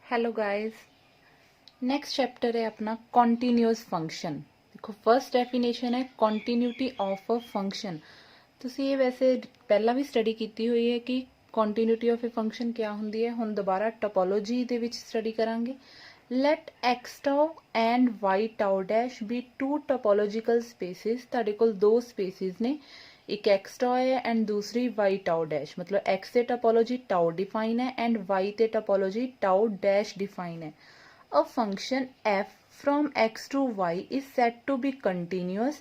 Hello guys. Next chapter है अपना continuous function. देखो फर्स्ट डेफिनेशन है कॉन्टीन्यूटी ऑफ अ फंक्शन। ਤੁਸੀਂ ਇਹ ਵੈਸੇ ਪਹਿਲਾਂ ਵੀ ਸਟੱਡੀ ਕੀਤੀ ਹੋਈ ਹੈ ਕਿ ਕੰਟੀਨਿਊਟੀ ਆਫ ਅ ਫੰਕਸ਼ਨ ਕਿਆ ਹੁੰਦੀ ਹੈ। ਹੁਣ ਦੁਬਾਰਾ ਟੋਪੋਲੋਜੀ ਦੇ ਵਿੱਚ ਸਟੱਡੀ ਕਰਾਂਗੇ। Let x tau and y tau dash be two topological spaces. ਤੁਹਾਡੇ ਕੋਲ ਦੋ ਸਪੇਸਿਸ ਨੇ, एक एक्स टाउ है एंड दूसरी वाई टाउ डैश। मतलब एक्स से टोपोलॉजी टाउ डिफाइन है एंड वाई ते टोपोलॉजी टाउ डैश डिफाइन है। A function F from X to Y is said to be continuous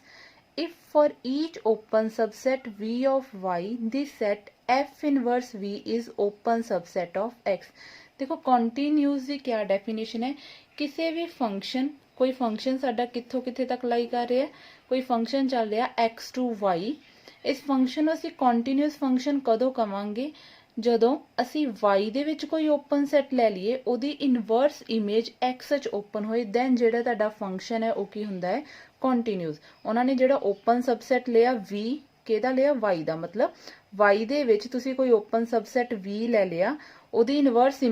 if for each open subset v of y the set f inverse v is open subset of x। देखो continuous की क्या definition है, किसी भी function कोई function साडा कित्थों कित्थे तक लाई कर रहा है, कोई फंक्शन चल रहा x टू y, इस फंक्शन ਨੂੰ ਅਸੀਂ ਕੰਟੀਨਿਊਅਸ ਫੰਕਸ਼ਨ ਕਦੋਂ ਕਵਾਂਗੇ ਜਦੋਂ ਅਸੀਂ y ਦੇ ਵਿੱਚ ਕੋਈ ਓਪਨ ਸੈਟ ਲੈ ਲਈਏ, ਉਹਦੀ ਇਨਵਰਸ ਇਮੇਜ x ਵਿੱਚ ਓਪਨ ਹੋਏ, ਦੈਨ ਜਿਹੜਾ ਤੁਹਾਡਾ ਫੰਕਸ਼ਨ ਹੈ ਉਹ ਕੀ ਹੁੰਦਾ ਹੈ ਕੰਟੀਨਿਊਅਸ। ਉਹਨਾਂ ਨੇ ਜਿਹੜਾ ਓਪਨ ਸਬਸੈਟ ਲਿਆ v ਕਿਹਦਾ ਲਿਆ y ਦਾ, ਮਤਲਬ y ਦੇ ਵਿੱਚ ਤੁਸੀਂ ਕੋਈ ਓਪਨ ਸਬਸੈਟ v ਲੈ ਲਿਆ, ਉਹਦੀ ਇਨਵਰਸ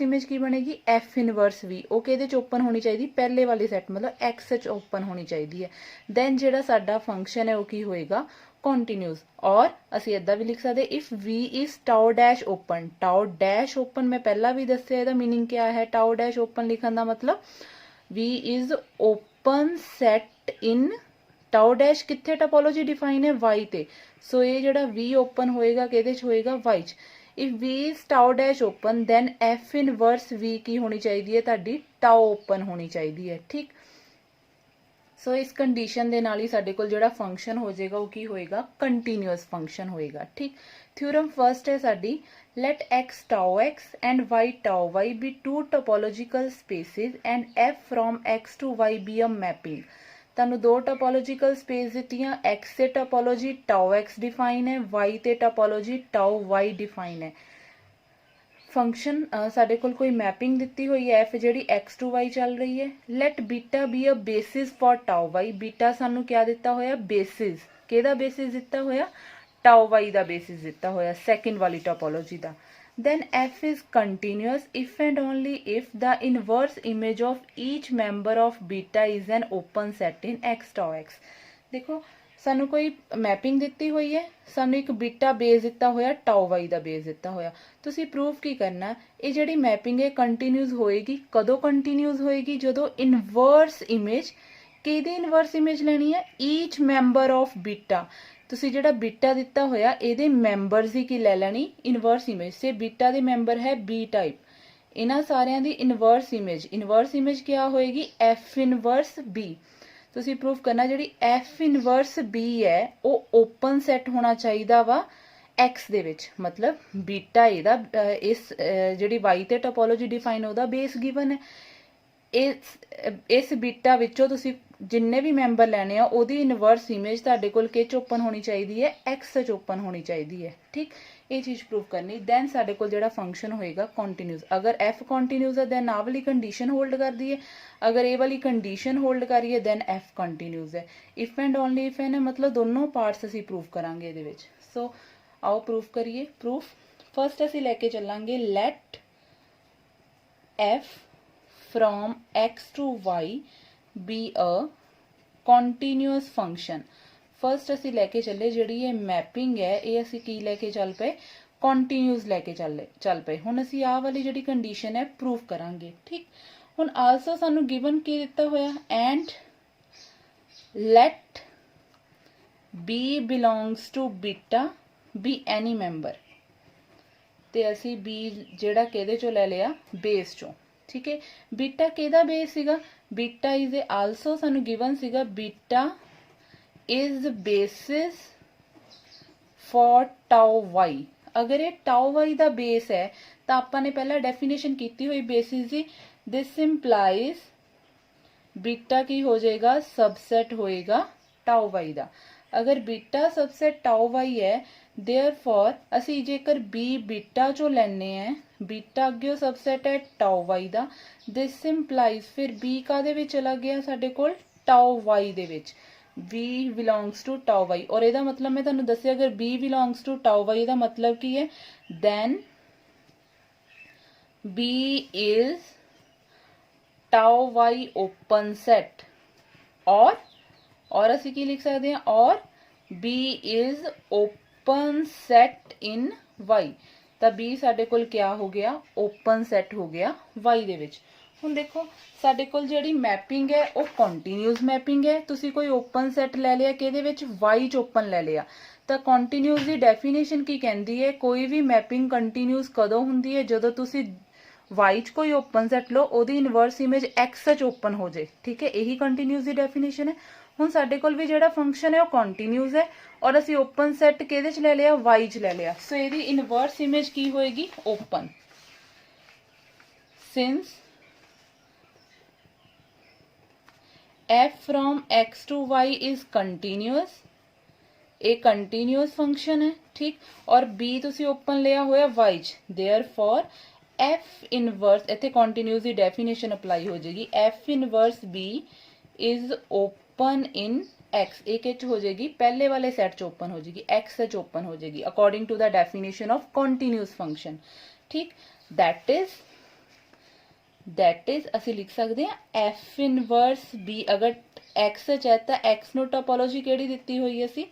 ਇਮੇਜ ਕੀ ਬਣੇਗੀ f ਇਨਵਰਸ v। ਉਹ ਕਿਹਦੇ ਚ ਓਪਨ ਹੋਣੀ ਚਾਹੀਦੀ, ਪਹਿਲੇ ਵਾਲੀ ਸੈਟ ਮਤਲਬ x ਵਿੱਚ ਓਪਨ ਹੋਣੀ ਚਾਹੀਦੀ ਹੈ। ਦੈਨ ਜਿਹੜਾ ਸਾਡਾ ਫੰਕਸ਼ਨ ਹੈ ਉਹ ਕੀ ਹੋਏਗਾ कंटिन्यूस। और ਅਸੀਂ ਇਦਾਂ ਵੀ ਲਿਖ ਸਕਦੇ if v is tau dash open। tau dash open मैं पहला भी दस्या ਇਹਦਾ मीनिंग क्या है। tau dash open लिखਣ ਦਾ मतलब v is open set in tau dash ਕਿੱਥੇ ਟੋਪੋਲੋਜੀ ਡਿਫਾਈਨ ਹੈ y ਤੇ, ਸੋ ਇਹ ਜਿਹੜਾ v open ਹੋਏਗਾ ਕਿਹਦੇ ਚ ਹੋਏਗਾ y ਚ। if v is tau dash open then f inverse v ਕੀ ਹੋਣੀ ਚਾਹੀਦੀ ਹੈ ਤੁਹਾਡੀ tau open ਹੋਣੀ ਚਾਹੀਦੀ ਹੈ। ਠੀਕ, सो इस कंडीशन ਦੇ ਨਾਲ ਹੀ ਸਾਡੇ ਕੋਲ ਜਿਹੜਾ ਫੰਕਸ਼ਨ ਹੋ ਜਾਏਗਾ ਉਹ ਕੀ ਹੋਏਗਾ ਕੰਟੀਨਿਊਅਸ ਫੰਕਸ਼ਨ ਹੋਏਗਾ। ਠੀਕ, ਥਿਓਰਮ ਫਰਸਟ ਹੈ ਸਾਡੀ let x tau x and y tau y be two topological spaces and f from x to y be a mapping। ਤੁਹਾਨੂੰ ਦੋ ਟੋਪੋਲੋਜੀਕਲ ਸਪੇਸ ਦਿੱਤੀਆਂ, x ਤੇ ਟੋਪੋਲੋਜੀ tau x ਡਿਫਾਈਨ ਹੈ, y ਤੇ topology tau y define ਹੈ। Function साडे कोल कोई मैपिंग दिती हुई है F G X to Y चल रही है। Let beta be a basis for tau Y. Beta सानू क्या दिता होया बेसिस, केदा बेसिस दिता होया टाउ वाई दा बेसिस दिता होया सैकेंड वाली टोपोलॉजी दा। then f is continuous if and only if the inverse image of each member of beta is an open set in x tau x। देखो ਸਾਨੂੰ ਕੋਈ ਮੈਪਿੰਗ ਦਿੱਤੀ ਹੋਈ ਹੈ, ਸਾਨੂੰ ਇੱਕ ਬੀਟਾ ਬੇਸ ਦਿੱਤਾ ਹੋਇਆ, ਟਾਉ ਵਾਈ ਦਾ ਬੇਸ ਦਿੱਤਾ ਹੋਇਆ। ਤੁਸੀਂ ਪ੍ਰੂਫ ਕੀ ਕਰਨਾ, ਇਹ ਜਿਹੜੀ ਮੈਪਿੰਗ ਹੈ ਕੰਟੀਨਿਊਸ ਹੋਏਗੀ। ਕਦੋਂ ਕੰਟੀਨਿਊਸ ਹੋਏਗੀ, ਜਦੋਂ ਇਨਵਰਸ ਇਮੇਜ, ਕਿਹਦੀ ਇਨਵਰਸ ਇਮੇਜ ਲੈਣੀ ਹੈ ਈਚ ਮੈਂਬਰ ਆਫ ਬੀਟਾ। ਤੁਸੀਂ ਜਿਹੜਾ ਬੀਟਾ ਦਿੱਤਾ ਹੋਇਆ ਇਹਦੇ ਮੈਂਬਰਸ ਦੀ ਕੀ ਲੈ ਲੈਣੀ ਇਨਵਰਸ ਇਮੇਜ। ਸੇ ਬੀਟਾ ਦੇ ਮੈਂਬਰ ਹੈ ਬੀ ਟਾਈਪ, ਇਹਨਾਂ ਸਾਰਿਆਂ ਦੀ ਇਨਵਰਸ ਇਮੇਜ ਕਿਆ ਹੋਏਗੀ ਐਫ ਇਨਵਰਸ ਬੀ। ਤੁਸੀਂ ਪ੍ਰੂਫ ਕਰਨਾ ਜਿਹੜੀ f ਇਨਵਰਸ b ਹੈ ਉਹ ਓਪਨ ਸੈਟ ਹੋਣਾ ਚਾਹੀਦਾ ਵਾ x ਦੇ ਵਿੱਚ। ਮਤਲਬ ਬੀਟਾ ਇਹਦਾ ਇਸ ਜਿਹੜੀ y ਤੇ ਟੋਪੋਲੋਜੀ ਡਿਫਾਈਨ ਉਹਦਾ ਬੇਸ ਗਿਵਨ ਹੈ। ਇਸ ਬੀਟਾ ਵਿੱਚੋਂ ਤੁਸੀਂ ਜਿੰਨੇ ਵੀ ਮੈਂਬਰ ਲੈਣੇ ਆ ਉਹਦੀ ਇਨਵਰਸ ਇਮੇਜ ਤੁਹਾਡੇ ਕੋਲ ਕਿਹ ਓਪਨ ਹੋਣੀ ਚਾਹੀਦੀ ਹੈ x ਵਿੱਚ ਓਪਨ ਹੋਣੀ ਚਾਹੀਦੀ ਹੈ। ਠੀਕ, ਇਹ ਚੀਜ਼ ਪ੍ਰੂਫ ਕਰਨੀ। ਦੈਨ ਸਾਡੇ ਕੋਲ ਜਿਹੜਾ ਫੰਕਸ਼ਨ ਹੋਏਗਾ ਕੰਟੀਨਿਊਸ। ਅਗਰ f ਕੰਟੀਨਿਊਸ ਹੈ ਦੈਨ ਆਹ ਵਾਲੀ ਕੰਡੀਸ਼ਨ ਹੋਲਡ ਕਰਦੀ ਹੈ, अगर ये वाली कंडीशन होल्ड करिए दैन एफ कंटीन्यूस है। इफ एंड ओनली इफ है मतलब दोनों पार्ट्स असी प्रूफ करांगे ਇਹਦੇ ਵਿੱਚ। सो आओ प्रूफ करिए। प्रूफ फर्स्ट असी लेके चलांगे let F from X to Y be a continuous function. First असी लेके चले ਜਿਹੜੀ ਇਹ मैपिंग है ये असी की लेके चल पे कंटीन्यूअस लेके चल पे। हुण असी आह वाली ਜਿਹੜੀ कंडीशन है प्रूफ करांगे। ठीक, ਹੁਣ ਆਲਸੋ ਸਾਨੂੰ ਗਿਵਨ ਕੀ ਦਿੱਤਾ ਹੋਇਆ and let B belongs to beta B any member, ਤੇ ਅਸੀਂ ਬੀ ਜਿਹੜਾ ਕਿਹਦੇ ਚੋਂ ਲੈ ਲਿਆ ਬੇਸ ਚੋਂ। ਠੀਕ ਹੈ, ਬੀਟਾ ਕਿਹਦਾ ਬੇਸ ਸੀਗਾ, ਬੀਟਾ ਇਜ਼ ਆਲਸੋ ਸਾਨੂੰ ਗਿਵਨ ਸੀਗਾ ਬੀਟਾ ਇਜ਼ ਬੇਸਿਸ ਫॉर ਟਾਉ ਵਾਈ। ਅਗਰ ਇਹ ਟਾਉ ਵਾਈ ਦਾ ਬੇਸ ਹੈ ਤਾਂ ਆਪਾਂ ਨੇ ਪਹਿਲਾਂ ਡੈਫੀਨੇਸ਼ਨ ਕੀਤੀ ਹੋਈ basis the. This implies beta की हो जाएगा सबसेट होएगा टाउ वाई दा। अगर बीटा सबसेट टाउ वाई है देयरफॉर असी जेकर बी बीटा चो लेने हैं, बीटा अगे सबसेट है टाउ वाई दा। दिस इंप्लाइज फिर बी कादे विच चला गया साडे कोल टाउ वाई दे विच, B belongs to tau Y. और इहदा मतलब मैं तुहानू दस्सिया अगर B belongs to tau Y दा मतलब की है then B is tau y open set और ਅਸੀਂ ਕੀ ਲਿਖ ਸਕਦੇ ਹਾਂ और B is open set in y ਤਾਂ B ਸਾਡੇ ਕੋਲ ਕਿਆ ਹੋ ਗਿਆ open set ਹੋ ਗਿਆ y ਦੇ ਵਿੱਚ। ਹੁਣ ਦੇਖੋ ਸਾਡੇ ਕੋਲ ਜਿਹੜੀ ਮੈਪਿੰਗ ਹੈ ਉਹ ਕੰਟੀਨਿਊਸ ਮੈਪਿੰਗ ਹੈ। ਤੁਸੀਂ ਕੋਈ ਓਪਨ ਸੈਟ ਲੈ ਲਿਆ ਕਿਹਦੇ ਵਿੱਚ y ਚ ਓਪਨ ਲੈ ਲਿਆ ਤਾਂ ਕੰਟੀਨਿਊਸ ਦੀ ਡੈਫੀਨੇਸ਼ਨ ਕੀ ਕਹਿੰਦੀ ਹੈ ਕੋਈ ਵੀ ਮੈਪਿੰਗ ਕੰਟੀਨਿਊਸ ਕਦੋਂ ਹੁੰਦੀ ਹੈ ਜਦੋਂ ਤੁਸੀਂ y ਚ ਕੋਈ ਓਪਨ ਸੈਟ ਲਓ ਉਹਦੀ ਇਨਵਰਸ ਇਮੇਜ x ਚ ਓਪਨ ਹੋ ਜਾਏ। ਠੀਕ ਹੈ ਇਹੀ ਕੰਟੀਨਿਊਸ ਦੀ ਡੈਫੀਨੇਸ਼ਨ ਹੈ। ਹੁਣ ਸਾਡੇ ਕੋਲ ਵੀ ਜਿਹੜਾ ਫੰਕਸ਼ਨ ਹੈ ਉਹ ਕੰਟੀਨਿਊਸ ਹੈ ਔਰ ਅਸੀਂ ਓਪਨ ਸੈਟ ਕਿਹਦੇ ਚ ਲੈ ਲਿਆ y ਚ ਲੈ ਲਿਆ ਸੋ ਇਹਦੀ ਇਨਵਰਸ ਇਮੇਜ ਕੀ ਹੋਏਗੀ open. Since f from x to y is continuous ਇਹ ਕੰਟੀਨਿਊਸ ਫੰਕਸ਼ਨ ਹੈ ਠੀਕ ਔਰ b ਤੁਸੀਂ ਓਪਨ ਲਿਆ ਹੋਇਆ y ਚ therefore f ਇਨਵਰਸ ਇੱਥੇ ਕੰਟੀਨਿਊਸ ਦੀ ਡੈਫੀਨੇਸ਼ਨ ਅਪਲਾਈ ਹੋ ਜਾਏਗੀ f inverse b is open in x ਇਹ ਕਿਚ ਹੋ ਜਾਏਗੀ ਪਹਿਲੇ ਵਾਲੇ ਸੈਟ ਚ ਓਪਨ ਹੋ ਜਾਏਗੀ x ਚ ਓਪਨ ਹੋ ਜਾਏਗੀ according to the definition of continuous function ਠੀਕ that is ਅਸੀਂ ਲਿਖ ਸਕਦੇ ਹਾਂ f ਇਨਵਰਸ b ਅਗਰ x ਚ ਹੈ ਤਾਂ x ਨੂੰ ਟੋਪੋਲੋਜੀ ਕਿਹੜੀ ਦਿੱਤੀ ਹੋਈ ਅਸੀਂ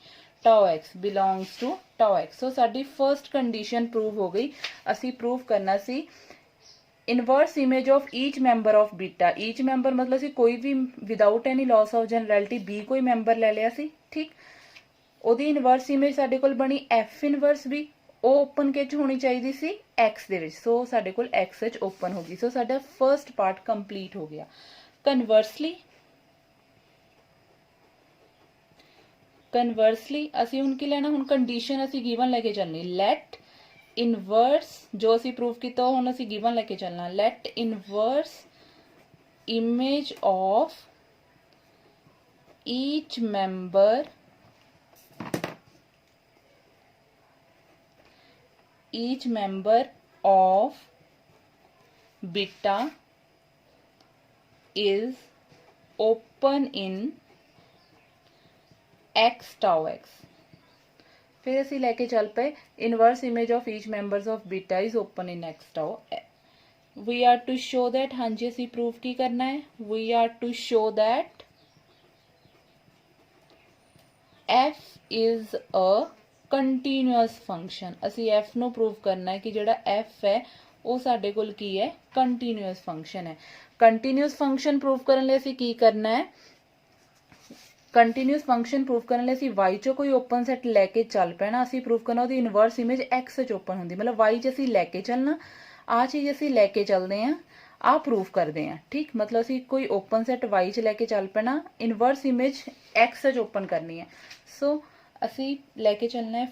tau x belongs to tau x ਸੋ ਸਾਡੀ ਫਰਸਟ ਕੰਡੀਸ਼ਨ ਪ੍ਰੂਵ ਹੋ ਗਈ। ਅਸੀਂ ਪ੍ਰੂਵ ਕਰਨਾ ਸੀ inverse image of each member of beta each member ਮਤਲਬ ਅਸੀਂ ਕੋਈ ਵੀ without any loss of generality b ਕੋਈ ਮੈਂਬਰ ਲੈ ਲਿਆ ਸੀ ਠੀਕ ਉਹਦੀ ਇਨਵਰਸ ਇਮੇਜ ਸਾਡੇ ਕੋਲ ਬਣੀ f ਇਨਵਰਸ b ਉਹ ਓਪਨ ਕਿਚ ਹੋਣੀ ਚਾਹੀਦੀ ਸੀ x ਦੇ ਵਿੱਚ ਸੋ ਸਾਡੇ ਕੋਲ x ਵਿੱਚ ਓਪਨ ਹੋ ਗਈ ਸੋ ਸਾਡਾ ਫਰਸਟ ਪਾਰਟ ਕੰਪਲੀਟ ਹੋ ਗਿਆ। ਕਨਵਰਸਲੀ ਅਸੀਂ ਹੁਣ ਕੀ ਲੈਣਾ ਹੁਣ ਕੰਡੀਸ਼ਨ ਅਸੀਂ ਗਿਵਨ ਲੈ ਕੇ ਚੱਲਣੀ ਲੈਟ ਇਨਵਰਸ ਜੋ ਅਸੀਂ ਪ੍ਰੂਵ ਕੀਤਾ ਹੁਣ ਅਸੀਂ ਗਿਵਨ ਲੈ ਕੇ ਚੱਲਣਾ let inverse image of each member of beta is open in x tau x फिर ਅਸੀਂ ਲੈ ਕੇ ਚੱਲ ਪਏ inverse image of each members of beta is open in x tau we are to show that ਹਾਂਜੀ ਅਸੀਂ proof ਕੀ ਕਰਨਾ ਹੈ we are to show that f is a continuous function ਅਸੀਂ f ਨੂੰ ਪ੍ਰੂਵ ਕਰਨਾ ਹੈ ਕਿ ਜਿਹੜਾ f ਹੈ ਉਹ ਸਾਡੇ ਕੋਲ ਕੀ ਹੈ ਕੰਟੀਨਿਊਸ ਫੰਕਸ਼ਨ ਹੈ। ਕੰਟੀਨਿਊਸ ਫੰਕਸ਼ਨ ਪ੍ਰੂਵ ਕਰਨ ਲਈ ਅਸੀਂ ਕੀ ਕਰਨਾ ਹੈ ਕੰਟੀਨਿਊਸ ਫੰਕਸ਼ਨ ਪ੍ਰੂਵ ਕਰਨ ਲਈ ਅਸੀਂ y ਚੋਂ ਕੋਈ ਓਪਨ ਸੈਟ ਲੈ ਕੇ ਚੱਲ ਪੈਣਾ ਅਸੀਂ ਪ੍ਰੂਵ ਕਰਨਾ ਉਹਦੀ ਇਨਵਰਸ ਇਮੇਜ x ਚ ਓਪਨ ਹੁੰਦੀ ਮਤਲਬ y ਚ ਅਸੀਂ ਲੈ ਕੇ ਚੱਲਣਾ ਆਹ ਚੀਜ਼ ਅਸੀਂ ਲੈ ਕੇ ਚੱਲਦੇ ਹਾਂ ਆ ਪ੍ਰੂਵ ਕਰਦੇ ਹਾਂ ਠੀਕ ਮਤਲਬ ਅਸੀਂ ਕੋਈ ਓਪਨ ਸੈਟ y ਚ ਲੈ ਕੇ ਚੱਲ ਪੈਣਾ ਇਨਵਰਸ ਇਮੇਜ x ਚ ਓਪਨ ਕਰਨੀ ਹੈ ਸੋ ਅਸੀਂ ਲੈ ਕੇ ਚੱਲਣਾ ਹੈ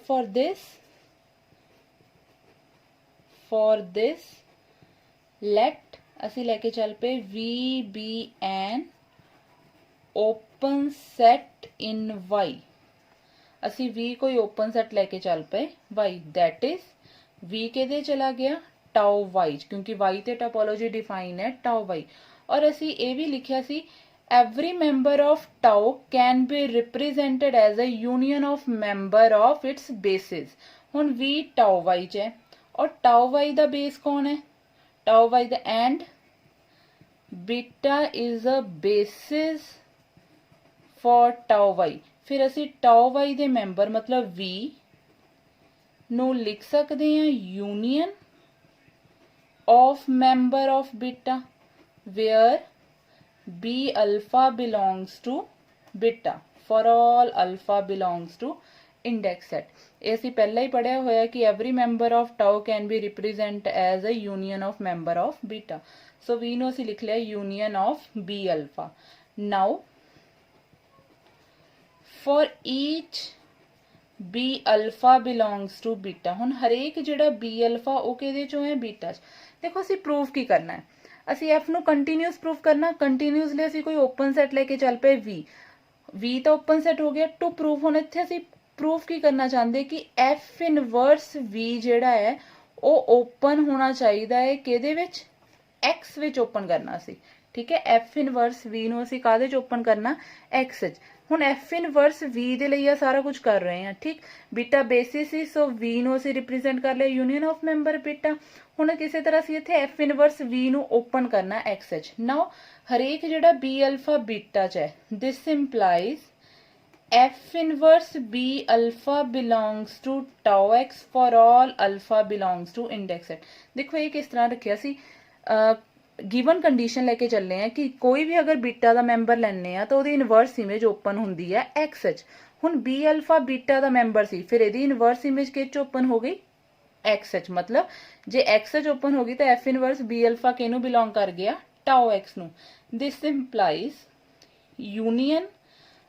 for this let ਅਸੀਂ ਲੈ ਕੇ ਚੱਲ ਪਏ v be an open set in y ਅਸੀਂ v ਕੋਈ open set ਲੈ ਕੇ ਚੱਲ ਪਏ y that is v ਕਿਹਦੇ ਚਲਾ ਗਿਆ tau y ਕਿਉਂਕਿ y ਤੇ ਟੋਪੋਲੋਜੀ ਡਿਫਾਈਨ ਹੈ tau y ਔਰ ਅਸੀਂ ਇਹ ਵੀ ਲਿਖਿਆ ਸੀ every member of tau can be represented as a union of member of its bases ਹੁਣ v tau y ਚ ਹੈ और tau y ਦਾ base ਕੌਣ ਹੈ tau y the and beta is a basis for tau y ਫਿਰ ਅਸੀਂ tau y ਦੇ member ਮਤਲਬ v ਨੂੰ ਲਿਖ ਸਕਦੇ ਹਾਂ union of member of beta where b alpha belongs to beta for all alpha belongs to index set ਇਹ ਅਸੀਂ ਪਹਿਲਾਂ ਹੀ ਪੜਿਆ ਹੋਇਆ ਕਿ every member of tau can be represented as a union of member of beta so v ਨੂੰ ਅਸੀਂ ਲਿਖ ਲਿਆ union of b alpha now for each b alpha belongs to beta ਹੁਣ ਹਰੇਕ ਜਿਹੜਾ b alpha ਉਹ ਕਿਹਦੇ ਚੋਂ ਹੈ beta ਚ ਦੇਖੋ ਅਸੀਂ ਪ੍ਰੂਫ ਕੀ ਕਰਨਾ ਹੈ ਅਸੀਂ f ਨੂੰ ਕੰਟੀਨਿਊਸ ਪ੍ਰੂਫ ਕਰਨਾ ਕੰਟੀਨਿਊਸਲੀ ਅਸੀਂ ਕੋਈ ਓਪਨ ਸੈਟ ਲੈ ਕੇ ਚੱਲ ਪਏ v ਤਾਂ ਓਪਨ ਸੈਟ ਹੋ ਗਿਆ ਟੂ ਪ੍ਰੂਫ ਹੁਣ ਇੱਥੇ ਅਸੀਂ ਪ੍ਰੂਫ ਕੀ ਕਰਨਾ ਚਾਹੁੰਦੇ ਕਿ f ਇਨਵਰਸ v ਜਿਹੜਾ ਹੈ ਉਹ ਓਪਨ ਹੋਣਾ ਚਾਹੀਦਾ ਹੈ ਕਿਹਦੇ ਵਿੱਚ x ਵਿੱਚ ਓਪਨ ਕਰਨਾ ਸੀ ਠੀਕ ਹੈ f ਇਨਵਰਸ v ਨੂੰ ਅਸੀਂ ਕਾਹਦੇ ਚ ਓਪਨ ਕਰਨਾ x ਵਿੱਚ ਹੁਣ F ਇਨਵਰਸ V ਦੇ ਲਈ ਆ ਸਾਰਾ ਕੁਝ ਕਰ ਰਹੇ ਆ, ਠੀਕ। ਬੀਟਾ ਬੇਸਿਸ ਸੀ, ਸੋ V ਨੂੰ ਅਸੀਂ ਰਿਪਰੈਜ਼ੈਂਟ ਕਰ ਲਿਆ ਯੂਨੀਅਨ ਆਫ ਮੈਂਬਰ ਬੀਟਾ। ਹੁਣ ਕਿਸੇ ਤਰ੍ਹਾਂ ਅਸੀਂ ਇੱਥੇ F ਇਨਵਰਸ V ਨੂੰ ਓਪਨ ਕਰਨਾ XH। ਨਾਓ ਹਰੇਕ ਜਿਹੜਾ B ਅਲਫਾ ਬੀਟਾ ਚ ਹੈ, ਦਿਸ employees F inverse B alpha belongs to tau x for all alpha belongs to index set। देखो ये किस तरह रखिया सी, गिवन कंडीशन लेके चल रहे हैं कि कोई भी अगर बीटा का मैंबर लैने आ तो ਉਹਦੀ इनवर्स इमेज ओपन ਹੁੰਦੀ है XH। ਹੁਣ B alpha बीटा ਦਾ ਮੈਂਬਰ ਸੀ, ਫਿਰ ਇਹਦੀ ਇਨਵਰਸ ਇਮੇਜ ਕਿਹ ਓਪਨ ਹੋ ਗਈ XH। मतलब ਜੇ XH ओपन हो गई तो F इनवर्स B alpha ਕਿਹਨੂੰ ਬਿਲੋਂਗ ਕਰ ਗਿਆ, tau x ਨੂੰ। This implies union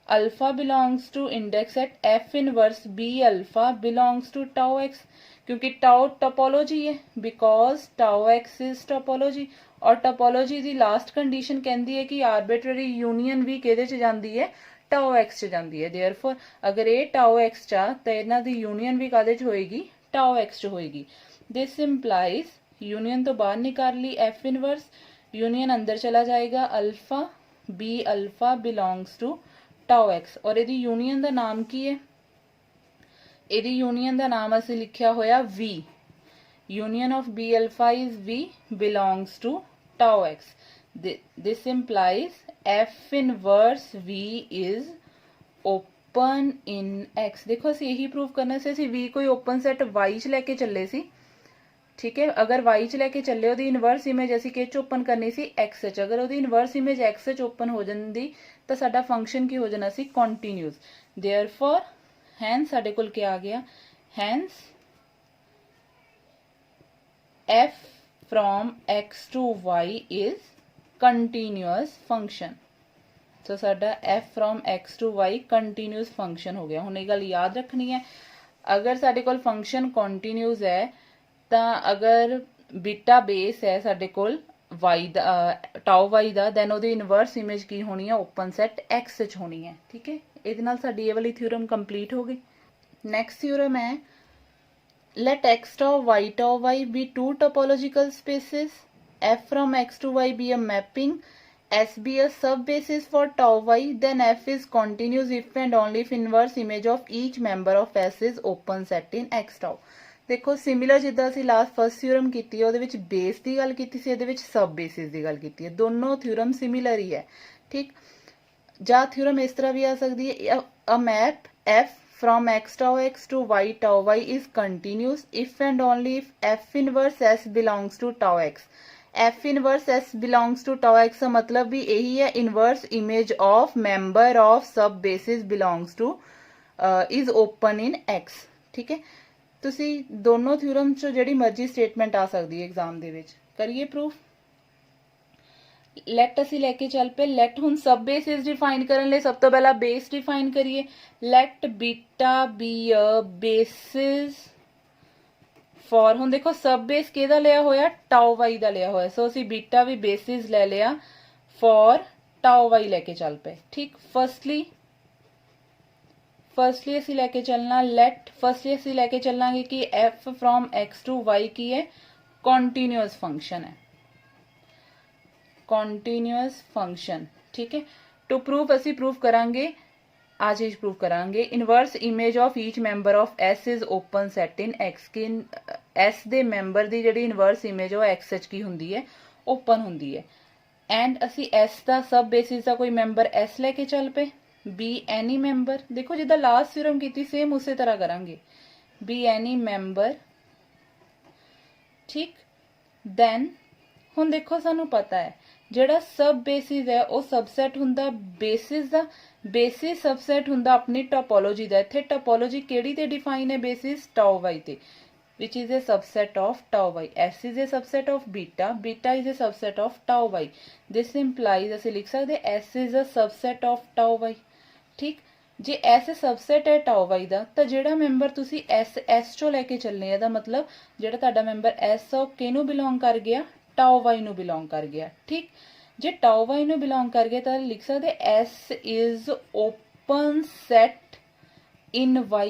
alpha belongs to index set F inverse B alpha belongs to tau x, क्योंकि tau टोपोलॉजी है, because tau x is topology. और टोपोलॉजी दी last condition कहती है कि आर्बिट्ररी यूनियन भी किहदे च जांदी है, tau x च जांदी है। देयरफॉर अगर ये tau x चा तो इन्हां दी यूनियन भी काहदे च होएगी, tau x च होएगी। दिस इंप्लाइज यूनियन तो बाहर निकाल ली F इनवर्स, यूनियन अंदर चला जाएगा alpha B alpha belongs to tau X. और ਇਹਦੀ यूनियन ਦਾ ਨਾਮ ਕੀ ਹੈ, ਇਹਦੀ यूनियन ਦਾ ਨਾਮ ਅਸੀਂ ਲਿਖਿਆ ਹੋਇਆ V। Union of B alpha is V belongs to tau x। This implies F inverse V is open in X। देखो ਅਸੀਂ ਇਹੀ ਪ੍ਰੂਵ ਕਰਨਾ ਸੀ, ਅਸੀਂ V ਕੋਈ ਓਪਨ ਸੈਟ Y ਚ ਲੈ ਕੇ ਚੱਲੇ ਸੀ, ठीक है। अगर Y च लैके चले ਉਹਦੀ ਇਨਵਰਸ ਇਮੇਜ ਅਸੀਂ ਕਿਹ ਚ ਓਪਨ ਕਰਨੀ ਸੀ, X ਚ। अगर ਉਹਦੀ ਇਨਵਰਸ ਇਮੇਜ X ਚ ਓਪਨ ਹੋ ਜਾਂਦੀ ਤਾਂ ਸਾਡਾ ਫੰਕਸ਼ਨ ਕੀ ਹੋ ਜਾਣਾ ਸੀ, ਕੰਟੀਨਿਊਸ। देयरफॉर हैंस ਸਾਡੇ ਕੋਲ ਕੀ ਆ ਗਿਆ, hence F from X to Y is continuous function। तो ਸਾਡਾ F from X to Y continuous function हो गया। ਹੁਣ ਇਹ ਗੱਲ याद रखनी है, अगर ਸਾਡੇ ਕੋਲ फंक्शन continuous है ਤਾਂ ਅਗਰ ਬੀਟਾ ਬੇਸ ਹੈ ਸਾਡੇ ਕੋਲ y ਦਾ ਟਾਓ y ਦਾ, ਦੈਨ ਉਹਦੀ ਇਨਵਰਸ ਇਮੇਜ ਕੀ ਹੋਣੀ ਹੈ, ਓਪਨ ਸੈਟ x ਚ ਹੋਣੀ ਹੈ, ਠੀਕ ਹੈ। ਇਹਦੇ ਨਾਲ ਸਾਡੀ ਇਹ ਵਾਲੀ ਥਿਊਰਮ ਕੰਪਲੀਟ ਹੋ ਗਈ। ਨੈਕਸਟ ਥਿਊਰਮ ਹੈ, let x tau y be two topological spaces, f from x to y be a mapping, S be a sub-basis for tau y, then f is continuous if and only if inverse image of each member of S is open set in x tau। देखो similar जिद्दां ਅਸੀਂ last first theorem ਕੀਤੀ ਹੈ, ਉਹਦੇ ਵਿੱਚ base ਦੀ ਗੱਲ ਕੀਤੀ ਸੀ, ਇਹਦੇ ਵਿੱਚ ਸਬ ਬੇਸਿਸ ਦੀ ਗੱਲ ਕੀਤੀ ਹੈ। ਦੋਨੋਂ ਥਿਊਰਮ ਸਿਮਿਲਰ ਹੀ ਹੈ, ਠੀਕ। ਜਾਂ ਥਿਊਰਮ ਇਸ ਤਰ੍ਹਾਂ ਵੀ ਆ ਸਕਦੀ ਹੈ, a map f from x tau x to y tau y is continuous if and only if f inverse s belongs to tau x। f inverse s belongs to tau x ਦਾ ਮਤਲਬ ਵੀ ਇਹੀ ਹੈ, inverse image of member of sub basis belongs to is open in x, ठीक है। ਤੁਸੀਂ ਦੋਨੋਂ theorem ਚੋਂ ਜਿਹੜੀ ਮਰਜ਼ੀ ਸਟੇਟਮੈਂਟ ਆ ਸਕਦੀ ਹੈ ਐਗਜ਼ਾਮ ਦੇ ਵਿੱਚ। ਕਰੀਏ ਪ੍ਰੂਫ। ਲੈਟ ਅਸੀਂ ਲੈ ਕੇ ਚੱਲ ਪਏ। ਲੈਟ ਹੁਣ ਸਬ ਬੇਸਿਸ ਡਿਫਾਈਨ ਕਰਨ ਲਈ ਸਭ ਤੋਂ ਪਹਿਲਾਂ ਬੇਸ ਡਿਫਾਈਨ ਕਰੀਏ। Let beta B a basis for, ਹੁਣ ਦੇਖੋ ਸਬ ਬੇਸ ਕਿਹਦਾ ਲਿਆ ਹੋਇਆ, ਟਾਓ ਵਾਈ ਦਾ ਲਿਆ ਹੋਇਆ, ਸੋ ਅਸੀਂ ਬੀਟਾ ਵੀ ਬੇਸਿਸ ਲੈ ਲਿਆ ਫॉर ਟਾਓ ਵਾਈ ਲੈ ਕੇ ਚੱਲ ਪਏ, ਠੀਕ। ਫਰਸਟਲੀ ਅਸੀਂ ਲੈ ਕੇ ਚੱਲਣਾ ਲੈਟ, ਫਰਸਟਲੀ ਅਸੀਂ ਲੈ ਕੇ ਚੱਲਾਂਗੇ ਕਿ f from x to y ਕੀ ਹੈ, ਕੰਟੀਨਿਊਸ ਫੰਕਸ਼ਨ ਹੈ, ਕੰਟੀਨਿਊਸ ਫੰਕਸ਼ਨ, ਠੀਕ ਹੈ। ਟੂ ਪ੍ਰੂਵ ਅਸੀਂ ਪ੍ਰੂਵ ਕਰਾਂਗੇ, ਆ ਚੀਜ਼ ਪ੍ਰੂਵ ਕਰਾਂਗੇ, inverse image of each member of s is open set in x, ਕਿ s ਦੇ ਮੈਂਬਰ ਦੀ ਜਿਹੜੀ ਇਨਵਰਸ ਇਮੇਜ ਉਹ x ਵਿੱਚ ਕੀ ਹੁੰਦੀ ਹੈ, ਓਪਨ ਹੁੰਦੀ ਹੈ। ਐਂਡ ਅਸੀਂ s ਦਾ ਸਬ ਬੇਸਿਸ ਦਾ ਕੋਈ ਮੈਂਬਰ s ਲੈ ਕੇ ਚੱਲ ਪਏ, बी एनी मैंबर, देखो जिदा लास्ट थ्योरम की सेम उस तरह करांगे, बी एनी मैंबर, ठीक। दैन हुण देखो सानू पता है जिहड़ा सब बेसिस है वो सबसैट हुंदा बेसिस दा, बेसिस सबसैट हुंदा अपनी टोपोलॉजी दा। इत्थे टोपोलॉजी केड़ी ते डिफाइन है, बेसिस टाउ वाई ते, which is a subset of tau y। s is a subset of beta, beta is a subset of tau y। this implies ਅਸੀਂ ਲਿਖ ਸਕਦੇ s is a subset of tau y, ठीक। जे S subset है tau Y ਦਾ ਤਾਂ ਜਿਹੜਾ member ਤੁਸੀਂ S ਚੋਂ ਲੈ ਕੇ ਚੱਲਨੇ, ਇਹਦਾ ਮਤਲਬ ਜਿਹੜਾ ਤੁਹਾਡਾ ਮੈਂਬਰ S ਆ ਉਹ ਕਿਹਨੂੰ ਬਿਲੋਂਗ ਕਰ ਗਿਆ, ਟਾउ वाई ਨੂੰ ਬਿਲੋਂਗ ਕਰ ਗਿਆ, ਠੀਕ। ਜੇ ਟਾउ वाई ਨੂੰ ਬਿਲੋਂਗ ਕਰ ਗਿਆ ਤਾਂ ਲਿਖ ਸਕਦੇ S is open set in Y।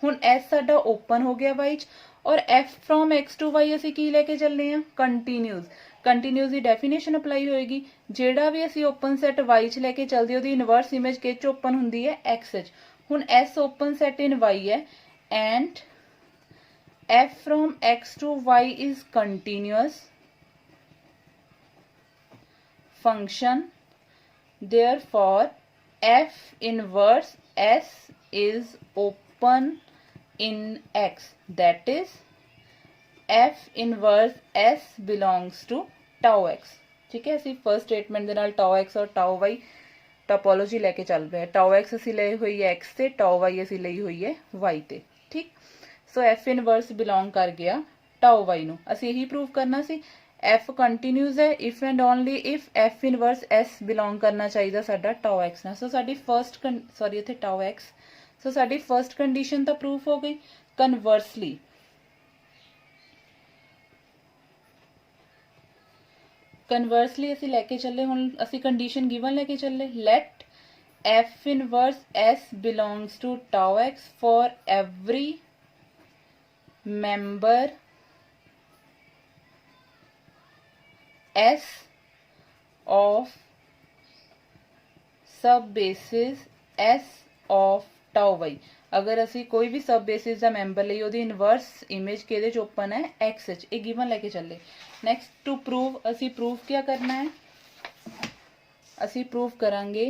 ਹੁਣ S ਸਾਡਾ ਓਪਨ ਹੋ ਗਿਆ Y ਚ, ਔਰ f from x to y ਅਸੀਂ ਕੀ ਲੈ ਕੇ ਚੱਲਨੇ ਆ, ਕੰਟੀਨਿਊਸ। ਕੰਟੀਨਿਊਸ ਦੀ ਡੈਫੀਨੇਸ਼ਨ ਅਪਲਾਈ ਹੋਏਗੀ। ਜਿਹੜਾ ਵੀ ਅਸੀਂ ਓਪਨ ਸੈਟ y ਚ ਲੈ ਕੇ ਚੱਲਦੇ ਉਹਦੀ ਇਨਵਰਸ ਇਮੇਜ ਕਿਹ ਚ ਓਪਨ ਹੁੰਦੀ ਹੈ x ਚ। ਹੁਣ S ਓਪਨ ਸੈਟ ਇਨ y ਹੈ and f from x to y is continuous function, therefore f inverse S is open in x, that is f inverse S belongs to tau x। ठीक है, ਅਸੀਂ first statement ਦੇ ਨਾਲ tau x ਔਰ tau y topology ਲੈ ਕੇ ਚੱਲ ਰਹੇ ਹਾਂ। tau x ਅਸੀਂ ਲਈ ਹੋਈ ਹੈ x ਤੇ, tau y ਅਸੀਂ ਲਈ ਹੋਈ ਹੈ y ਤੇ। ਠੀਕ, ਸੋ f ਇਨਵਰਸ ਬਿਲੋਂਗ ਕਰ ਗਿਆ tau y ਨੂੰ। ਅਸੀਂ ਇਹੀ ਪ੍ਰੂਵ ਕਰਨਾ ਸੀ f ਕੰਟੀਨਿਊਸ ਹੈ if and only if f inverse s belong ਕਰਨਾ ਚਾਹੀਦਾ ਸਾਡਾ tau x ਨਾਲ। ਸੋ ਸਾਡੀ ਫਰਸਟ ਸੌਰੀ ਇੱਥੇ tau x, ਸੋ ਸਾਡੀ ਫਰਸਟ ਕੰਡੀਸ਼ਨ ਤਾਂ ਪ੍ਰੂਫ ਹੋ ਗਈ। ਕਨਵਰਸਲੀ ਅਸੀਂ ਲੈ ਕੇ ਚੱਲੇ, ਹੁਣ ਅਸੀਂ ਕੰਡੀਸ਼ਨ ਗਿਵਨ ਲੈ ਕੇ ਚੱਲੇ, let f inverse s belongs to tau x for every member S of sub basis S of tau y। अगर असी कोई भी सब बेसिस का मैंबर ਲਈ ਉਹਦੀ ਇਨਵਰਸ ਇਮੇਜ ਕਿਹਦੇ ਚ ਓਪਨ ਹੈ x ਚ। ਇਹ ਗਿਵਨ ਲੈ ਕੇ ਚੱਲੇ। ਨੈਕਸਟ ਟੂ ਪ੍ਰੂਵ, ਅਸੀਂ ਪ੍ਰੂਵ ਕੀ ਕਰਨਾ ਹੈ, ਅਸੀਂ ਪ੍ਰੂਵ ਕਰਾਂਗੇ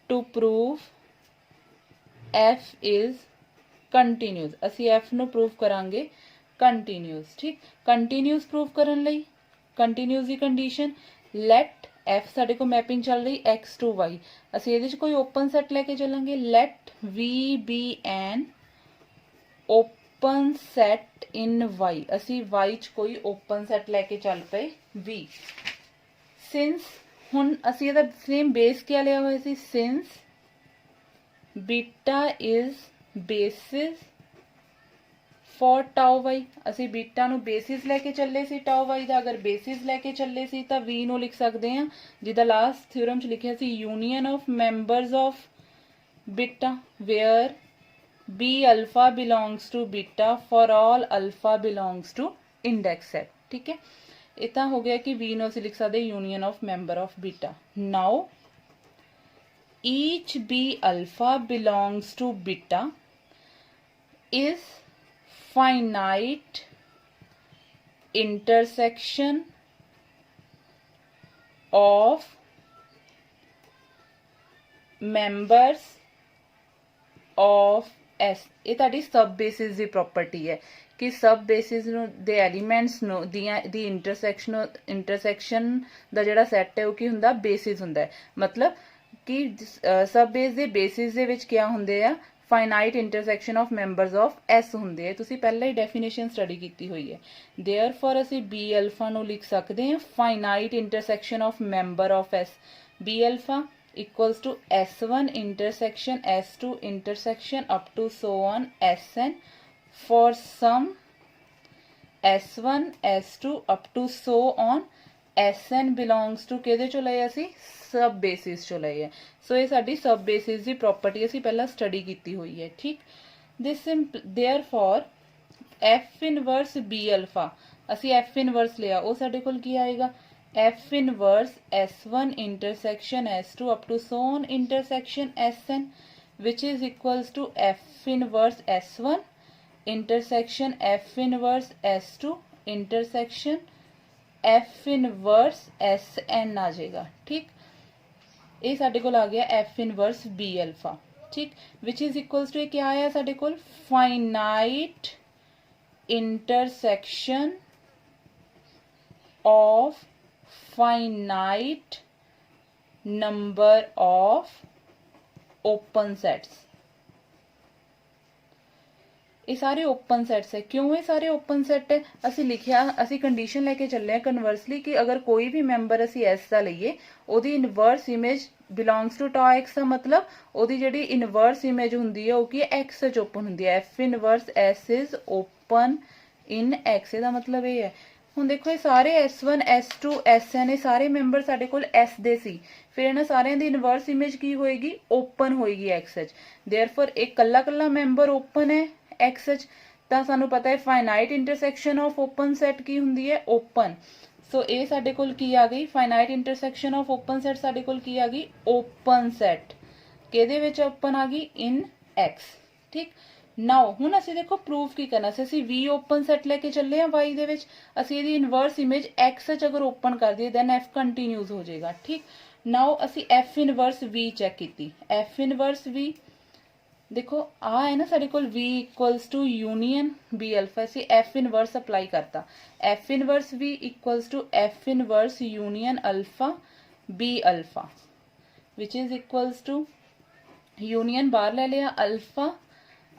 to prove f is continuous. ਅਸੀਂ f ਨੂੰ ਪ੍ਰੂਵ ਕਰਾਂਗੇ ਕੰਟੀਨਿਊਸ। ਠੀਕ, ਕੰਟੀਨਿਊਸ ਪ੍ਰੂਵ ਕਰਨ ਲਈ ਕੰਟੀਨਿਊਸ ਦੀ ਕੰਡੀਸ਼ਨ ਲੈਟ f ਸਾਡੇ ਕੋਲ ਮੈਪਿੰਗ ਚੱਲ ਰਹੀ x to y, ਅਸੀਂ ਇਹਦੇ ਚ ਕੋਈ ਓਪਨ ਸੈਟ ਲੈ ਕੇ ਚੱਲਾਂਗੇ। Let v be an open set in y, ਅਸੀਂ y ਚ ਕੋਈ ਓਪਨ ਸੈਟ ਲੈ ਕੇ ਚੱਲ ਪਏ v। ਸਿੰਸ ਹੁਣ ਅਸੀਂ ਇਹਦਾ ਸੇਮ ਬੇਸ ਕਿਆ ਲਿਆ ਹੋਇਆ ਸੀ, since beta is basis for tau y, ਅਸੀਂ ਬੀਟਾ ਨੂੰ ਬੇਸਿਸ ਲੈ ਕੇ ਚੱਲੇ ਸੀ tau y ਦਾ। ਅਗਰ ਬੇਸਿਸ ਲੈ ਕੇ ਚੱਲੇ ਸੀ ਤਾਂ v ਨੂੰ ਲਿਖ ਸਕਦੇ ਹਾਂ ਜਿਹਦਾ ਲਾਸਟ ਥਿਓਰਮ ਚ ਲਿਖਿਆ ਸੀ union of members of beta where b alpha belongs to beta for all alpha belongs to index set। ਠੀਕ ਹੈ, ਇਹ ਤਾਂ ਹੋ ਗਿਆ ਕਿ v ਨੂੰ ਅਸੀਂ ਲਿਖ ਸਕਦੇ union of member of beta. Now each b alpha belongs to beta is finite intersection of members of S। ਇਹ ਤੁਹਾਡੀ ਸਬ ਬੇਸਿਸ ਦੀ ਪ੍ਰੋਪਰਟੀ ਹੈ ਕਿ ਸਬ ਬੇਸਿਸ ਨੂੰ ਦੇ ਐਲੀਮੈਂਟਸ ਨੂੰ ਦੀ ਇੰਟਰਸੈਕਸ਼ਨ ਦਾ ਜਿਹੜਾ ਸੈੱਟ ਹੈ ਉਹ ਕੀ ਹੁੰਦਾ, ਬੇਸਿਸ ਹੁੰਦਾ ਹੈ। ਮਤਲਬ ਕਿ ਸਬ ਬੇਸ ਦੇ ਬੇਸਿਸ ਦੇ ਵਿੱਚ ਕਿਆ ਹੁੰਦੇ ਆ, finite intersection of members of S होंगे है। तुसी पहले ही डेफिनेशन स्टडी की हुई है। देयरफॉर असी बी अल्फा नू लिख सकते हैं finite intersection of member of S. B alpha equals to S1 intersection S2 intersection up to so on Sn for some S1 S2 up to so on Sn belongs to किहदे चो लए असी सब basis चो लए है। सो ये साडी सब बेसिस की प्रॉपर्टी असी पहला स्टडी की हुई है। ठीक, this therefore F inverse B alpha असी एफ इनवर्स लिया वो साडे कोल की आएगा F inverse S1 intersection S2 up to so on intersection Sn which is equals to F inverse S1 intersection F inverse S2 intersection F inverse Sn आ जाएगा। ठीक, ये साडे कोल आ गया एफ इनवर्स बी अल्फा। ठीक, विच इज इक्वल्स टू क्या आया साडे कोल finite intersection of finite number of open sets. ये सारे ओपन सेट्स है। क्यों ये सारे ओपन सेट है, असी लिखिया असी कंडीशन लेके चले हैं कन्वर्सली कि अगर कोई भी मैंबर असी एस का लीए ओदी inverse image belongs to tau X का मतलब ओदी जिहड़ी इनवर्स इमेज हुंदी है ओह एक्स च ओपन हुंदी है। F inverse S is open in x दा मतलब ये है। हुण देखो ये सारे S1 S2 Sn ये सारे मैंबर साडे कोल S दे सी, फिर इन्हां सारियां दी इनवर्स इमेज की होएगी ओपन होएगी एक्स च। देयरफॉर एक कल्ला कल्ला मैंबर ओपन है एक्स च ਤਾਂ ਸਾਨੂੰ ਪਤਾ ਹੈ finite intersection of open set ਕੀ ਹੁੰਦੀ ਹੈ, ਓਪਨ। ਸੋ ਇਹ ਸਾਡੇ ਕੋਲ ਕੀ ਆ ਗਈ, finite intersection of open set ਸਾਡੇ ਕੋਲ ਕੀ ਆ ਗਈ, ਓਪਨ ਸੈਟ। ਕਿਹਦੇ ਵਿੱਚ ਓਪਨ ਆ ਗਈ, ਇਨ X। ਠੀਕ, ਨਾਓ ਹੁਣ ਅਸੀਂ ਦੇਖੋ ਪ੍ਰੂਫ ਕੀ ਕਰਨਾ ਸੀ, ਅਸੀਂ V ਓਪਨ ਸੈਟ ਲੈ ਕੇ ਚੱਲੇ ਆ Y ਦੇ ਵਿੱਚ, ਅਸੀਂ ਇਹਦੀ ਇਨਵਰਸ ਇਮੇਜ X ਚ ਅਗਰ ਓਪਨ ਕਰ ਦਈਏ ਦੈਨ F ਕੰਟੀਨਿਊਸ ਹੋ ਜਾਏਗਾ। ਠੀਕ, ਨਾਓ ਅਸੀਂ F ਇਨਵਰਸ V ਚੈੱਕ ਕੀਤੀ, F ਇਨਵਰਸ V ਦੇਖੋ ਆ ਹੈ ਨਾ ਸਾਡੇ ਕੋਲ V equals to union B alpha, ਅਸੀਂ F ਇਨਵਰਸ ਅਪਲਾਈ ਕਰਤਾ, F inverse V equals to F inverse union alpha B alpha which is equals to union ਬਾਹਰ ਲੈ ਲਿਆ, ਅਲਫਾ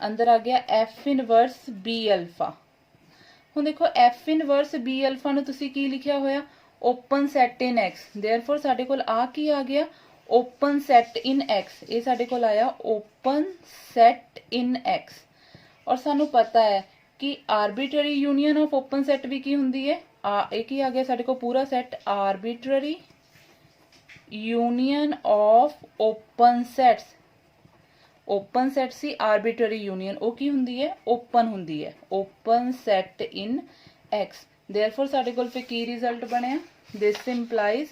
ਅੰਦਰ ਆ ਗਿਆ F ਇਨਵਰਸ B ਅਲਫਾ। ਹੁਣ ਦੇਖੋ F ਇਨਵਰਸ B ਅਲਫਾ ਨੂੰ ਤੁਸੀਂ ਕੀ ਲਿਖਿਆ ਹੋਇਆ, open set in X, therefore ਸਾਡੇ ਕੋਲ ਆ ਕੀ ਆ ਗਿਆ, ਓਪਨ ਸੈਟ ਇਨ X। ਇਹ ਸਾਡੇ ਕੋਲ ਆਇਆ ਓਪਨ ਸੈਟ ਇਨ X। ਔਰ ਸਾਨੂੰ ਪਤਾ ਹੈ ਕਿ arbitrary union of open set ਵੀ ਕੀ ਹੁੰਦੀ ਹੈ, ਇਹ ਕੀ ਆ ਗਿਆ ਸਾਡੇ ਕੋਲ ਪੂਰਾ set, arbitrary union of open sets. Open set ਸੀ ਆਰਬਿਟਰੀ ਯੂਨੀਅਨ, ਉਹ ਕੀ ਹੁੰਦੀ ਹੈ, ਓਪਨ ਹੁੰਦੀ ਹੈ, open set in X। Therefore ਸਾਡੇ ਕੋਲ ਫਿਰ ਕੀ ਰਿਜ਼ਲਟ ਬਣਿਆ, ਦਿਸ ਇੰਪਲਾਈਜ਼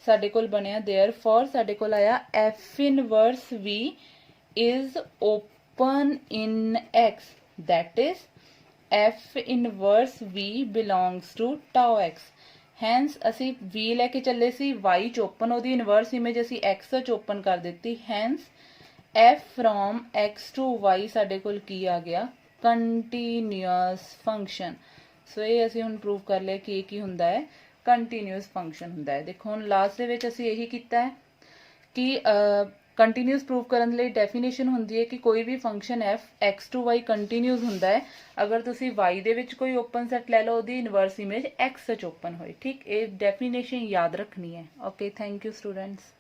ਸਾਡੇ ਕੋਲ ਬਣਿਆ ਦੇਅਰਫੋਰ ਸਾਡੇ ਕੋਲ ਆਇਆ F inverse V is open in X, that is F inverse V belongs to tau X। Hence ਅਸੀਂ V ਲੈ ਕੇ ਚੱਲੇ ਸੀ Y ਚ ਓਪਨ, ਉਹਦੀ ਇਨਵਰਸ ਇਮੇਜ ਅਸੀਂ X ਚ ਓਪਨ ਕਰ ਦਿੱਤੀ, hence F from X to Y ਸਾਡੇ ਕੋਲ ਕੀ ਆ ਗਿਆ, ਕੰਟੀਨਿਊਅਸ ਫੰਕਸ਼ਨ। ਸੋ ਇਹ ਅਸੀਂ ਹੁਣ ਪ੍ਰੂਵ ਕਰ ਲਿਆ ਕਿ ਇਹ ਕੀ ਹੁੰਦਾ ਹੈ, ਕੰਟੀਨਿਊਅਸ ਫੰਕਸ਼ਨ ਹੁੰਦਾ ਹੈ। ਦੇਖੋ ਹੁਣ ਲਾਸਟ ਦੇ ਵਿੱਚ ਅਸੀਂ ਇਹੀ ਕੀਤਾ ਹੈ ਕਿ ਕੰਟੀਨਿਊਅਸ ਪ੍ਰੂਵ ਕਰਨ ਲਈ ਡੈਫੀਨੇਸ਼ਨ ਹੁੰਦੀ ਹੈ ਕਿ ਕੋਈ ਵੀ function f x to y continuous ਹੁੰਦਾ ਹੈ ਅਗਰ ਤੁਸੀਂ y ਦੇ ਵਿੱਚ ਕੋਈ ਓਪਨ ਸੈਟ ਲੈ ਲਓ, ਉਹਦੀ ਇਨਵਰਸ ਇਮੇਜ x ਚ ਓਪਨ ਹੋਏ। ਠੀਕ, ਇਹ ਡੈਫੀਨੇਸ਼ਨ ਯਾਦ ਰੱਖਣੀ ਹੈ। Okay, thank you students.